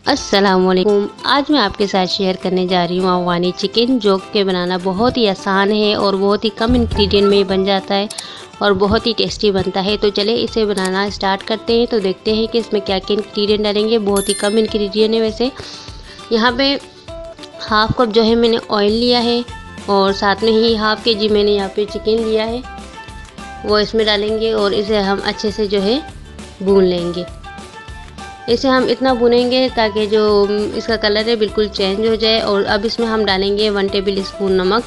अस्सलामुअलैकुम। आज मैं आपके साथ शेयर करने जा रही हूँ अफगानी चिकन, जो कि बनाना बहुत ही आसान है और बहुत ही कम इंग्रेडिएंट में बन जाता है और बहुत ही टेस्टी बनता है। तो चले इसे बनाना स्टार्ट करते हैं। तो देखते हैं कि इसमें क्या क्या इंग्रेडिएंट डालेंगे। बहुत ही कम इंग्रेडिएंट है वैसे। यहाँ पे हाफ़ कप जो है मैंने ऑयल लिया है और साथ में ही हाफ़ के जी मैंने यहाँ पे चिकन लिया है, वो इसमें डालेंगे और इसे हम अच्छे से जो है भून लेंगे। इसे हम इतना भुनेंगे ताकि जो इसका कलर है बिल्कुल चेंज हो जाए। और अब इसमें हम डालेंगे 1 टेबल स्पून नमक।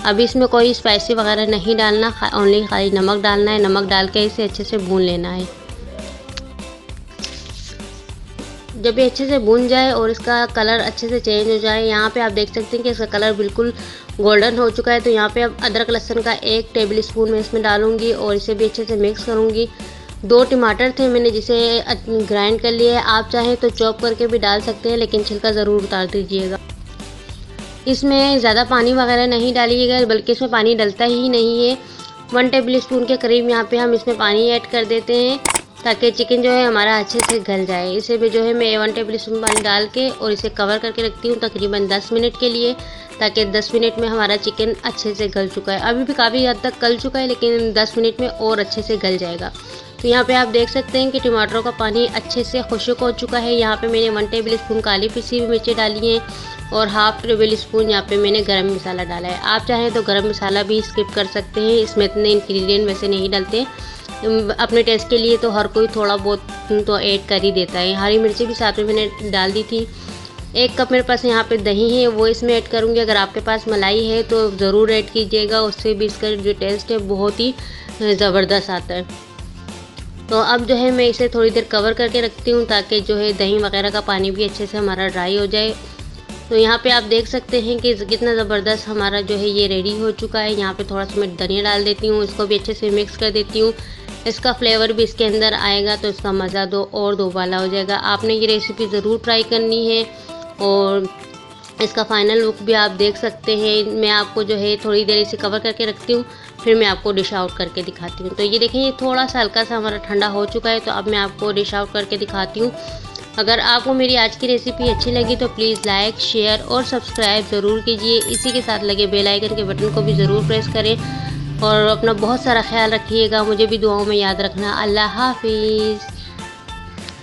अब इसमें कोई स्पाइसी वगैरह नहीं डालना, ओनली खाली नमक डालना है। नमक डाल के इसे अच्छे से भून लेना है। जब ये अच्छे से भून जाए और इसका कलर अच्छे से चेंज हो जाए, यहाँ पे आप देख सकते हैं कि इसका कलर बिल्कुल गोल्डन हो चुका है। तो यहाँ पे अब अदरक लहसुन का 1 टेबल स्पून मैं इसमें डालूँगी और इसे भी अच्छे से मिक्स करूँगी। 2 टमाटर थे मैंने जिसे ग्राइंड कर लिया है। आप चाहें तो चॉप करके भी डाल सकते हैं, लेकिन छिलका ज़रूर उतार दीजिएगा। इसमें ज़्यादा पानी वगैरह नहीं डालिएगा, बल्कि इसमें पानी डलता ही नहीं है। 1 टेबल स्पून के करीब यहाँ पे हम इसमें पानी ऐड कर देते हैं ताकि चिकन जो है हमारा अच्छे से गल जाए। इसे भी जो है मैं 1 टेबल स्पून पानी डाल के और इसे कवर करके रखती हूँ तकरीबन 10 मिनट के लिए, ताकि 10 मिनट में हमारा चिकन अच्छे से गल चुका है। अभी भी काफ़ी हद तक गल चुका है, लेकिन 10 मिनट में और अच्छे से गल जाएगा। तो यहाँ पे आप देख सकते हैं कि टमाटरों का पानी अच्छे से खुश्क हो चुका है। यहाँ पे मैंने 1 टेबल स्पून काली पिसी हुई मिर्ची डाली हैं और हाफ़ टेबल स्पून यहाँ पे मैंने गरम मसाला डाला है। आप चाहें तो गरम मसाला भी स्किप कर सकते हैं, इसमें इतने इंग्रेडिएंट वैसे नहीं डलते। अपने टेस्ट के लिए तो हर कोई थोड़ा बहुत तो ऐड कर ही देता है। हरी मिर्ची भी साथ में मैंने डाल दी थी। 1 कप मेरे पास यहाँ पे दही है, वो इसमें ऐड करूँगी। अगर आपके पास मलाई है तो ज़रूर ऐड कीजिएगा, उससे भी इसका जो टेस्ट है बहुत ही ज़बरदस्त आता है। तो अब जो है मैं इसे थोड़ी देर कवर करके रखती हूँ ताकि जो है दही वगैरह का पानी भी अच्छे से हमारा ड्राई हो जाए। तो यहाँ पे आप देख सकते हैं कि कितना ज़बरदस्त हमारा जो है ये रेडी हो चुका है। यहाँ पे थोड़ा सा मैं धनिया डाल देती हूँ, इसको भी अच्छे से मिक्स कर देती हूँ। इसका फ्लेवर भी इसके अंदर आएगा तो इसका मज़ा दोबाला हो जाएगा। आपने ये रेसिपी ज़रूर ट्राई करनी है और इसका फाइनल लुक भी आप देख सकते हैं। मैं आपको जो है थोड़ी देर इसे कवर करके रखती हूँ, फिर मैं आपको डिश आउट करके दिखाती हूँ। तो ये देखें, ये थोड़ा सा हल्का सा हमारा ठंडा हो चुका है। तो अब मैं आपको डिश आउट करके दिखाती हूँ। अगर आपको मेरी आज की रेसिपी अच्छी लगी तो प्लीज़ लाइक, शेयर और सब्सक्राइब ज़रूर कीजिए। इसी के साथ लगे बेल आइकन के बटन को भी ज़रूर प्रेस करें और अपना बहुत सारा ख्याल रखिएगा। मुझे भी दुआओं में याद रखना। अल्लाह हाफिज़।